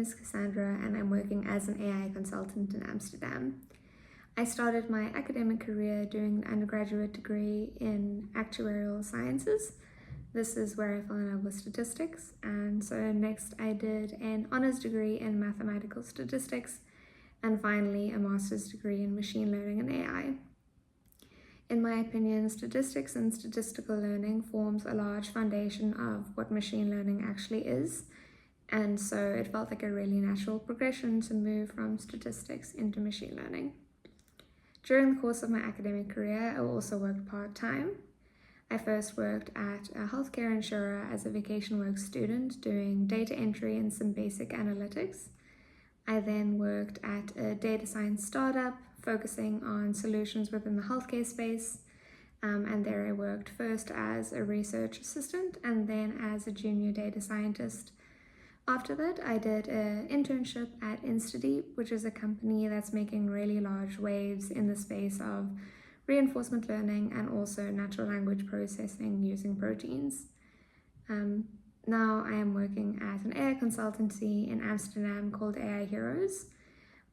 is Cassandra and I'm working as an AI consultant in Amsterdam. I started my academic career doing an undergraduate degree in actuarial sciences. This is where I fell in love with statistics, and so next I did an honors degree in mathematical statistics and finally a master's degree in machine learning and AI. In my opinion, statistics and statistical learning forms a large foundation of what machine learning actually is, and so it felt like a really natural progression to move from statistics into machine learning. During the course of my academic career, I also worked part-time. I first worked at a healthcare insurer as a vacation work student doing data entry and some basic analytics. I then worked at a data science startup focusing on solutions within the healthcare space. And there I worked first as a research assistant and then as a junior data scientist. After that, I did an internship at InstaDeep, which is a company that's making really large waves in the space of reinforcement learning and also natural language processing using proteins. Now I am working at an AI consultancy in Amsterdam called AI Heroes.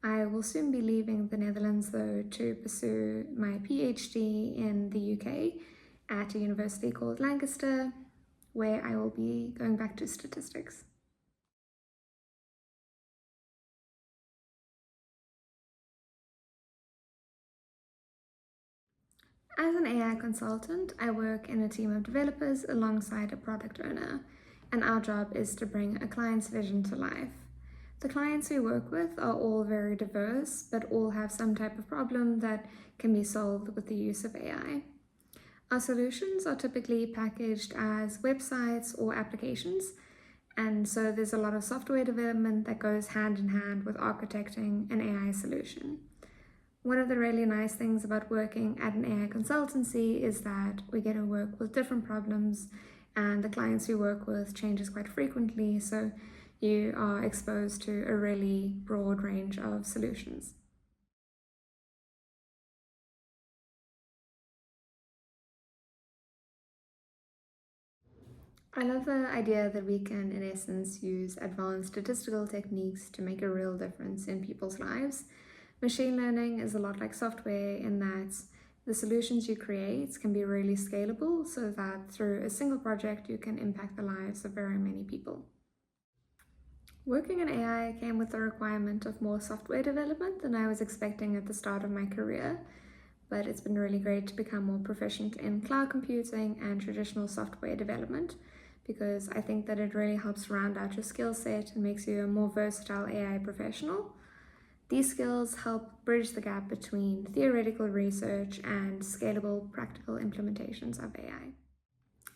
I will soon be leaving the Netherlands though to pursue my PhD in the UK at a university called Lancaster, where I will be going back to statistics. As an AI consultant, I work in a team of developers alongside a product owner, and our job is to bring a client's vision to life. The clients we work with are all very diverse, but all have some type of problem that can be solved with the use of AI. Our solutions are typically packaged as websites or applications, and so there's a lot of software development that goes hand in hand with architecting an AI solution. One of the really nice things about working at an AI consultancy is that we get to work with different problems, and the clients we work with changes quite frequently, so you are exposed to a really broad range of solutions. I love the idea that we can, in essence, use advanced statistical techniques to make a real difference in people's lives. Machine learning is a lot like software in that the solutions you create can be really scalable so that through a single project you can impact the lives of very many people. Working in AI came with the requirement of more software development than I was expecting at the start of my career, but it's been really great to become more proficient in cloud computing and traditional software development, because I think that it really helps round out your skill set and makes you a more versatile AI professional. These skills help bridge the gap between theoretical research and scalable practical implementations of AI.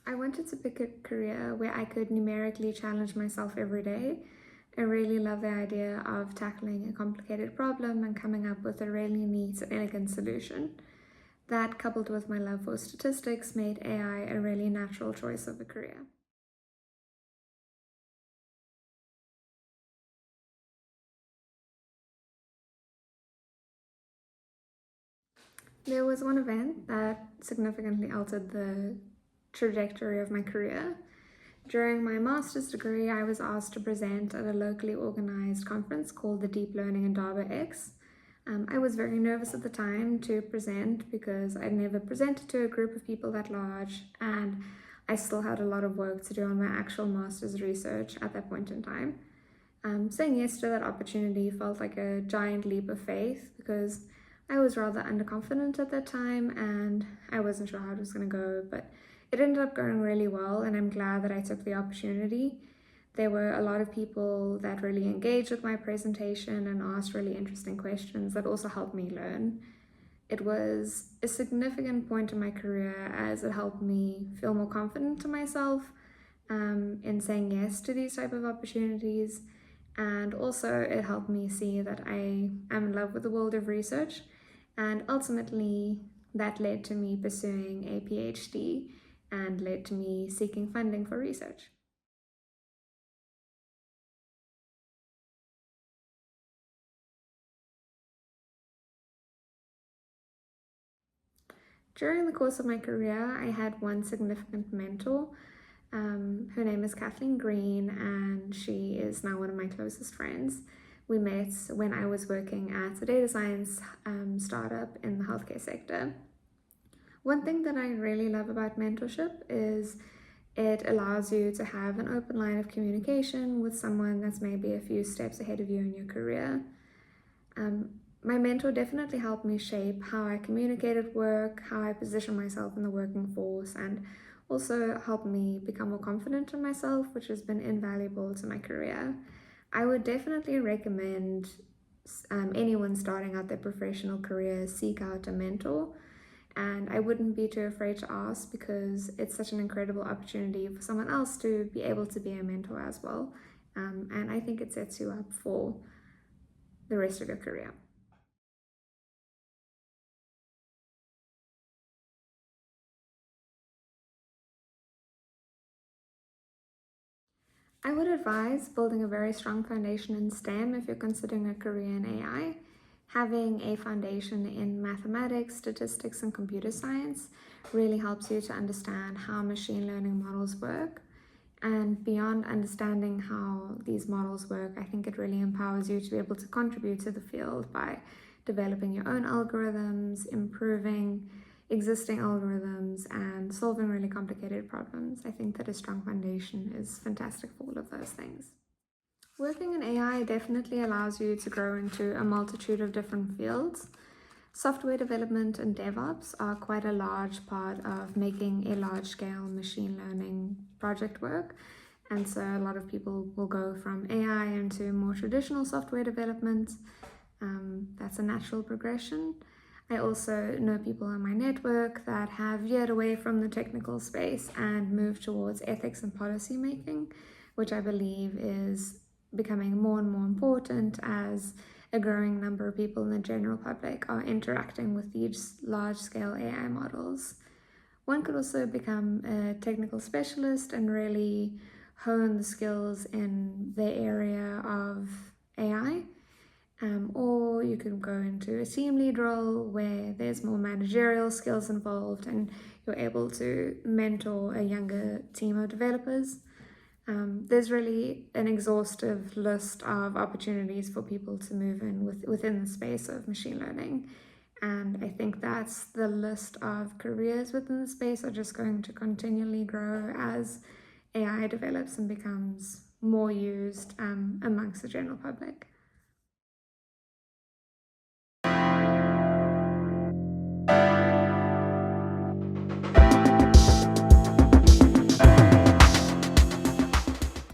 I wanted to pick a career where I could numerically challenge myself every day. I really love the idea of tackling a complicated problem and coming up with a really neat and elegant solution. That, coupled with my love for statistics, made AI a really natural choice of a career. There was one event that significantly altered the trajectory of my career. During my master's degree, I was asked to present at a locally organized conference called the Deep Learning Indaba X. I was very nervous at the time to present because I'd never presented to a group of people that large, and I still had a lot of work to do on my actual master's research at that point in time. Saying yes to that opportunity felt like a giant leap of faith because I was rather underconfident at that time and I wasn't sure how it was going to go, but it ended up going really well, and I'm glad that I took the opportunity. There were a lot of people that really engaged with my presentation and asked really interesting questions that also helped me learn. It was a significant point in my career as it helped me feel more confident to myself in saying yes to these type of opportunities, and also it helped me see that I am in love with the world of research, and ultimately that led to me pursuing a PhD and led to me seeking funding for research. During the course of my career, I had one significant mentor. Her name is Kathleen Green, and she is now one of my closest friends. We met when I was working at a data science startup in the healthcare sector. One thing that I really love about mentorship is it allows you to have an open line of communication with someone that's maybe a few steps ahead of you in your career. My mentor definitely helped me shape how I communicate at work, how I position myself in the working force, and also helped me become more confident in myself, which has been invaluable to my career. I would definitely recommend anyone starting out their professional career seek out a mentor, and I wouldn't be too afraid to ask because it's such an incredible opportunity for someone else to be able to be a mentor as well, and I think it sets you up for the rest of your career. I would advise building a very strong foundation in STEM if you're considering a career in AI. Having a foundation in mathematics, statistics, and computer science really helps you to understand how machine learning models work. And beyond understanding how these models work, I think it really empowers you to be able to contribute to the field by developing your own algorithms, improving existing algorithms, and solving really complicated problems. I think that a strong foundation is fantastic for all of those things. Working in AI definitely allows you to grow into a multitude of different fields. Software development and DevOps are quite a large part of making a large-scale machine learning project work. And so a lot of people will go from AI into more traditional software development. That's a natural progression. I also know people in my network that have veered away from the technical space and moved towards ethics and policy making, which I believe is becoming more and more important as a growing number of people in the general public are interacting with these large-scale AI models. One could also become a technical specialist and really hone the skills in the area of AI. Or you can go into a team lead role where there's more managerial skills involved and you're able to mentor a younger team of developers. There's really an exhaustive list of opportunities for people to move in within the space of machine learning. And I think that's the list of careers within the space are just going to continually grow as AI develops and becomes more used amongst the general public.